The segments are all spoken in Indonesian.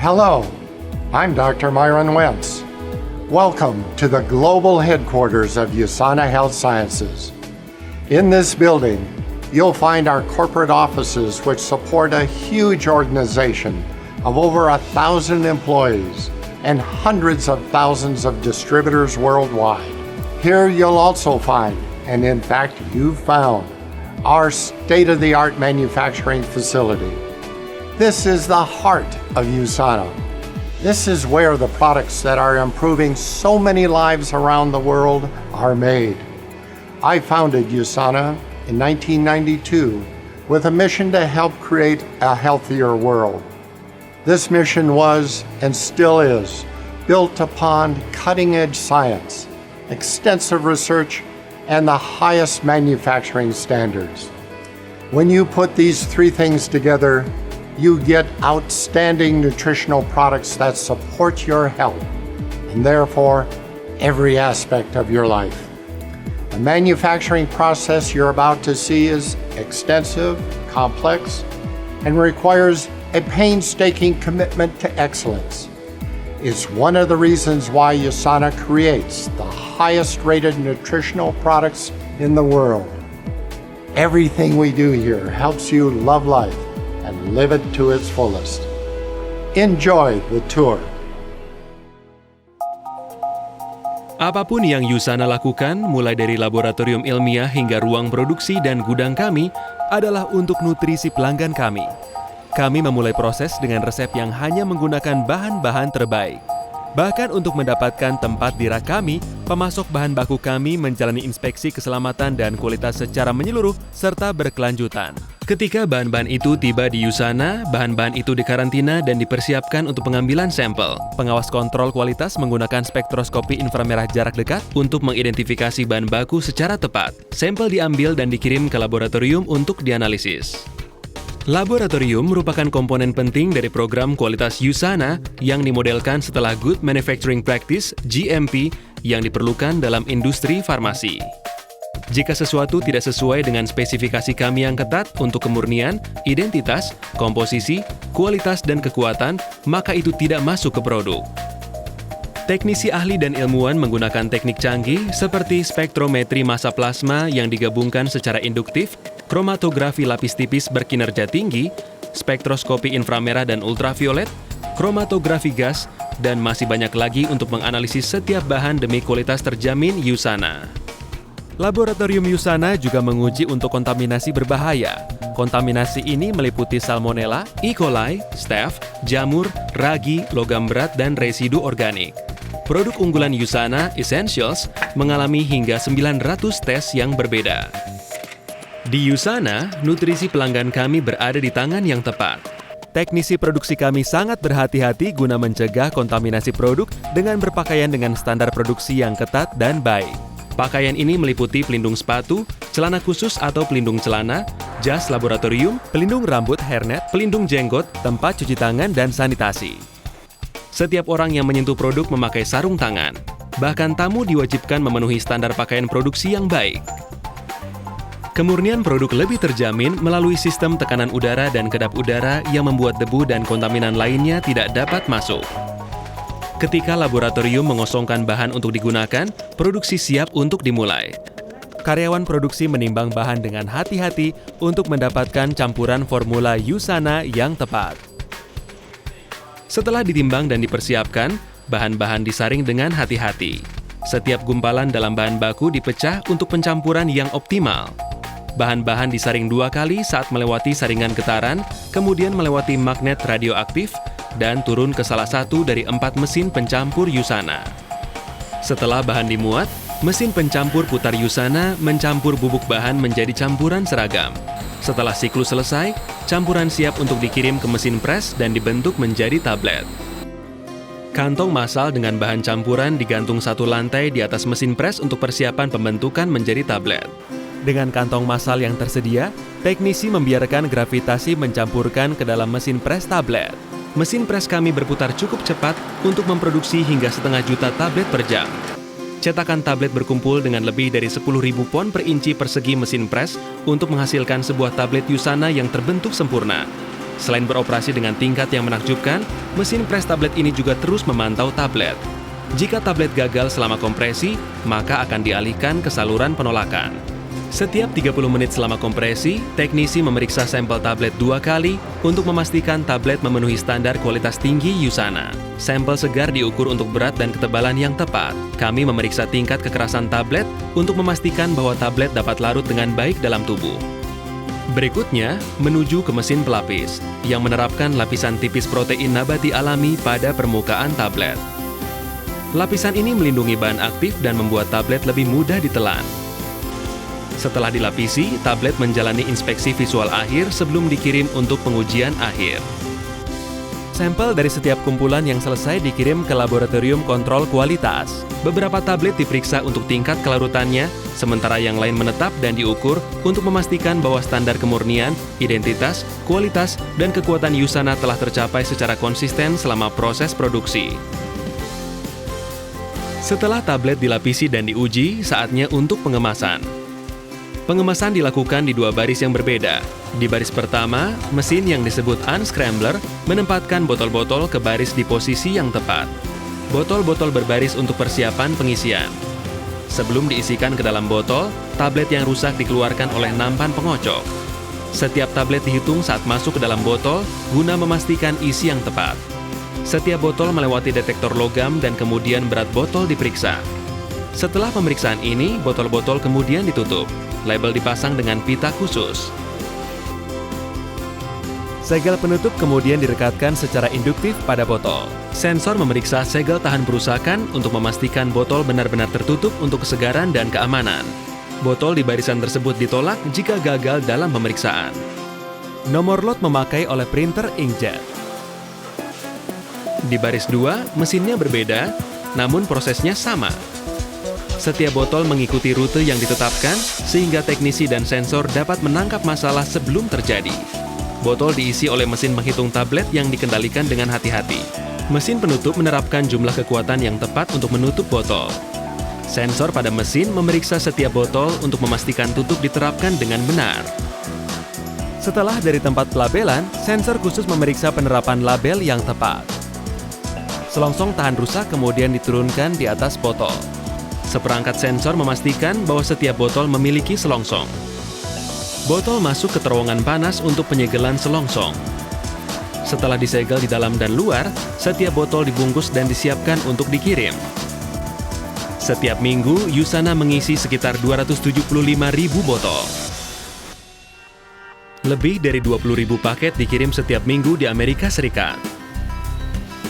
Hello, I'm Dr. Myron Wentz. Welcome to the global headquarters of USANA Health Sciences. In this building, you'll find our corporate offices, which support a huge organization of over 1,000 employees and hundreds of thousands of distributors worldwide. Here you'll also find, and in fact you've found, our state-of-the-art manufacturing facility. This is the heart of USANA. This is where the products that are improving so many lives around the world are made. I founded USANA in 1992 with a mission to help create a healthier world. This mission was, and still is, built upon cutting-edge science, extensive research, and the highest manufacturing standards. When you put these three things together, you get outstanding nutritional products that support your health and therefore every aspect of your life. The manufacturing process you're about to see is extensive, complex, and requires a painstaking commitment to excellence. It's one of the reasons why USANA creates the highest rated nutritional products in the world. Everything we do here helps you love life and live it to its fullest. Enjoy the tour. Apapun yang USANA lakukan, mulai dari laboratorium ilmiah hingga ruang produksi dan gudang kami, adalah untuk nutrisi pelanggan kami. Kami memulai proses dengan resep yang hanya menggunakan bahan-bahan terbaik. Bahkan untuk mendapatkan tempat di rak kami, pemasok bahan baku kami menjalani inspeksi keselamatan dan kualitas secara menyeluruh serta berkelanjutan. Ketika bahan-bahan itu tiba di USANA, bahan-bahan itu dikarantina dan dipersiapkan untuk pengambilan sampel. Pengawas kontrol kualitas menggunakan spektroskopi inframerah jarak dekat untuk mengidentifikasi bahan baku secara tepat. Sampel diambil dan dikirim ke laboratorium untuk dianalisis. Laboratorium merupakan komponen penting dari program kualitas USANA yang dimodelkan setelah Good Manufacturing Practice (GMP) yang diperlukan dalam industri farmasi. Jika sesuatu tidak sesuai dengan spesifikasi kami yang ketat untuk kemurnian, identitas, komposisi, kualitas, dan kekuatan, maka itu tidak masuk ke produk. Teknisi ahli dan ilmuwan menggunakan teknik canggih seperti spektrometri massa plasma yang digabungkan secara induktif, kromatografi lapis tipis berkinerja tinggi, spektroskopi inframerah dan ultraviolet, kromatografi gas, dan masih banyak lagi untuk menganalisis setiap bahan demi kualitas terjamin USANA. Laboratorium USANA juga menguji untuk kontaminasi berbahaya. Kontaminasi ini meliputi Salmonella, E. coli, staph, jamur, ragi, logam berat, dan residu organik. Produk unggulan USANA, Essentials, mengalami hingga 900 tes yang berbeda. Di USANA, nutrisi pelanggan kami berada di tangan yang tepat. Teknisi produksi kami sangat berhati-hati guna mencegah kontaminasi produk dengan berpakaian dengan standar produksi yang ketat dan baik. Pakaian ini meliputi pelindung sepatu, celana khusus atau pelindung celana, jas laboratorium, pelindung rambut hairnet, pelindung jenggot, tempat cuci tangan, dan sanitasi. Setiap orang yang menyentuh produk memakai sarung tangan. Bahkan tamu diwajibkan memenuhi standar pakaian produksi yang baik. Kemurnian produk lebih terjamin melalui sistem tekanan udara dan kedap udara yang membuat debu dan kontaminan lainnya tidak dapat masuk. Ketika laboratorium mengosongkan bahan untuk digunakan, produksi siap untuk dimulai. Karyawan produksi menimbang bahan dengan hati-hati untuk mendapatkan campuran formula USANA yang tepat. Setelah ditimbang dan dipersiapkan, bahan-bahan disaring dengan hati-hati. Setiap gumpalan dalam bahan baku dipecah untuk pencampuran yang optimal. Bahan-bahan disaring 2 kali saat melewati saringan getaran, kemudian melewati magnet radioaktif, dan turun ke salah satu dari 4 mesin pencampur USANA. Setelah bahan dimuat, mesin pencampur putar USANA mencampur bubuk bahan menjadi campuran seragam. Setelah siklus selesai, campuran siap untuk dikirim ke mesin pres dan dibentuk menjadi tablet. Kantong massal dengan bahan campuran digantung satu lantai di atas mesin pres untuk persiapan pembentukan menjadi tablet. Dengan kantong massal yang tersedia, teknisi membiarkan gravitasi mencampurkan ke dalam mesin pres tablet. Mesin pres kami berputar cukup cepat untuk memproduksi hingga 0,5 juta tablet per jam. Cetakan tablet berkumpul dengan lebih dari 10.000 pon per inci persegi mesin pres untuk menghasilkan sebuah tablet USANA yang terbentuk sempurna. Selain beroperasi dengan tingkat yang menakjubkan, mesin pres tablet ini juga terus memantau tablet. Jika tablet gagal selama kompresi, maka akan dialihkan ke saluran penolakan. Setiap 30 menit selama kompresi, teknisi memeriksa sampel tablet 2 kali untuk memastikan tablet memenuhi standar kualitas tinggi USANA. Sampel segar diukur untuk berat dan ketebalan yang tepat. Kami memeriksa tingkat kekerasan tablet untuk memastikan bahwa tablet dapat larut dengan baik dalam tubuh. Berikutnya, menuju ke mesin pelapis, yang menerapkan lapisan tipis protein nabati alami pada permukaan tablet. Lapisan ini melindungi bahan aktif dan membuat tablet lebih mudah ditelan. Setelah dilapisi, tablet menjalani inspeksi visual akhir sebelum dikirim untuk pengujian akhir. Sampel dari setiap kumpulan yang selesai dikirim ke laboratorium kontrol kualitas. Beberapa tablet diperiksa untuk tingkat kelarutannya, sementara yang lain menetap dan diukur untuk memastikan bahwa standar kemurnian, identitas, kualitas, dan kekuatan USANA telah tercapai secara konsisten selama proses produksi. Setelah tablet dilapisi dan diuji, saatnya untuk pengemasan. Pengemasan dilakukan di 2 baris yang berbeda. Di baris pertama, mesin yang disebut unscrambler menempatkan botol-botol ke baris di posisi yang tepat. Botol-botol berbaris untuk persiapan pengisian. Sebelum diisikan ke dalam botol, tablet yang rusak dikeluarkan oleh nampan pengocok. Setiap tablet dihitung saat masuk ke dalam botol guna memastikan isi yang tepat. Setiap botol melewati detektor logam dan kemudian berat botol diperiksa. Setelah pemeriksaan ini, botol-botol kemudian ditutup. Label dipasang dengan pita khusus. Segel penutup kemudian direkatkan secara induktif pada botol. Sensor memeriksa segel tahan perusakan untuk memastikan botol benar-benar tertutup untuk kesegaran dan keamanan. Botol di barisan tersebut ditolak jika gagal dalam pemeriksaan. Nomor lot memakai oleh printer inkjet. Di baris 2, mesinnya berbeda, namun prosesnya sama. Setiap botol mengikuti rute yang ditetapkan, sehingga teknisi dan sensor dapat menangkap masalah sebelum terjadi. Botol diisi oleh mesin menghitung tablet yang dikendalikan dengan hati-hati. Mesin penutup menerapkan jumlah kekuatan yang tepat untuk menutup botol. Sensor pada mesin memeriksa setiap botol untuk memastikan tutup diterapkan dengan benar. Setelah dari tempat pelabelan, sensor khusus memeriksa penerapan label yang tepat. Selongsong tahan rusak kemudian diturunkan di atas botol. Seperangkat sensor memastikan bahwa setiap botol memiliki selongsong. Botol masuk ke terowongan panas untuk penyegelan selongsong. Setelah disegel di dalam dan luar, setiap botol dibungkus dan disiapkan untuk dikirim. Setiap minggu, USANA mengisi sekitar 275.000 botol. Lebih dari 20.000 paket dikirim setiap minggu di Amerika Serikat.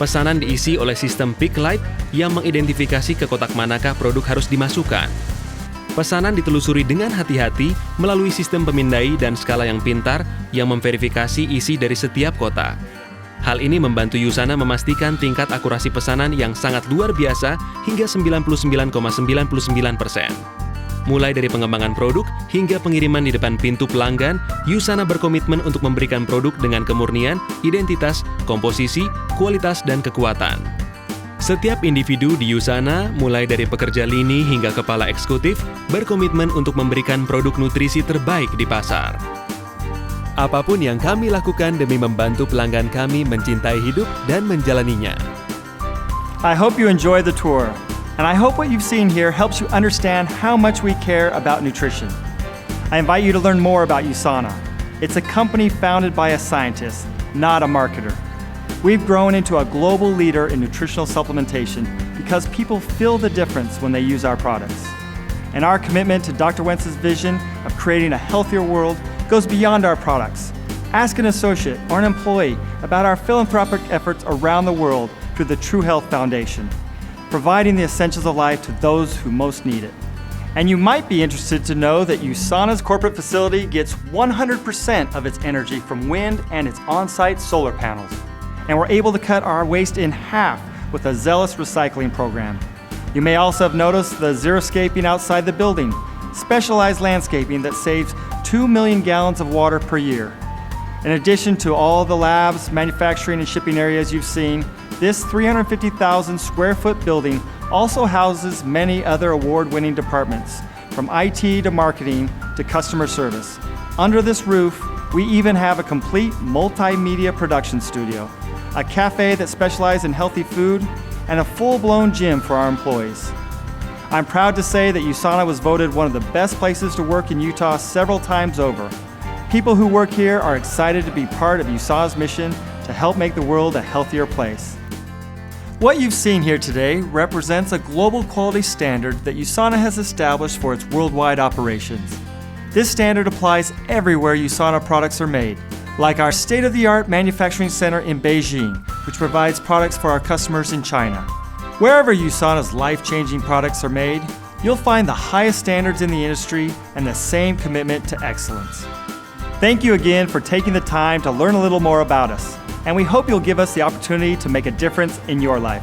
Pesanan diisi oleh sistem Pick Light yang mengidentifikasi ke kotak manakah produk harus dimasukkan. Pesanan ditelusuri dengan hati-hati melalui sistem pemindai dan skala yang pintar yang memverifikasi isi dari setiap kotak. Hal ini membantu USANA memastikan tingkat akurasi pesanan yang sangat luar biasa hingga 99,99%. Mulai dari pengembangan produk hingga pengiriman di depan pintu pelanggan, USANA berkomitmen untuk memberikan produk dengan kemurnian, identitas, komposisi, kualitas, dan kekuatan. Setiap individu di USANA, mulai dari pekerja lini hingga kepala eksekutif, berkomitmen untuk memberikan produk nutrisi terbaik di pasar. Apapun yang kami lakukan demi membantu pelanggan kami mencintai hidup dan menjalaninya. I hope you enjoy the tour. And I hope what you've seen here helps you understand how much we care about nutrition. I invite you to learn more about USANA. It's a company founded by a scientist, not a marketer. We've grown into a global leader in nutritional supplementation because people feel the difference when they use our products. And our commitment to Dr. Wentz's vision of creating a healthier world goes beyond our products. Ask an associate or an employee about our philanthropic efforts around the world through the True Health Foundation, providing the essentials of life to those who most need it. And you might be interested to know that USANA's corporate facility gets 100% of its energy from wind and its on-site solar panels. And we're able to cut our waste in half with a zealous recycling program. You may also have noticed the xeriscaping outside the building, specialized landscaping that saves 2 million gallons of water per year. In addition to all the labs, manufacturing, and shipping areas you've seen, this 350,000 square foot building also houses many other award-winning departments, from IT to marketing to customer service. Under this roof, We even have a complete multimedia production studio, a cafe that specializes in healthy food, and a full-blown gym for our employees. I'm proud to say that USANA was voted one of the best places to work in Utah several times over. People who work here are excited to be part of USANA's mission to help make the world a healthier place. What you've seen here today represents a global quality standard that USANA has established for its worldwide operations. This standard applies everywhere USANA products are made, like our state-of-the-art manufacturing center in Beijing, which provides products for our customers in China. Wherever USANA's life-changing products are made, you'll find the highest standards in the industry and the same commitment to excellence. Thank you again for taking the time to learn a little more about us, and we hope you'll give us the opportunity to make a difference in your life.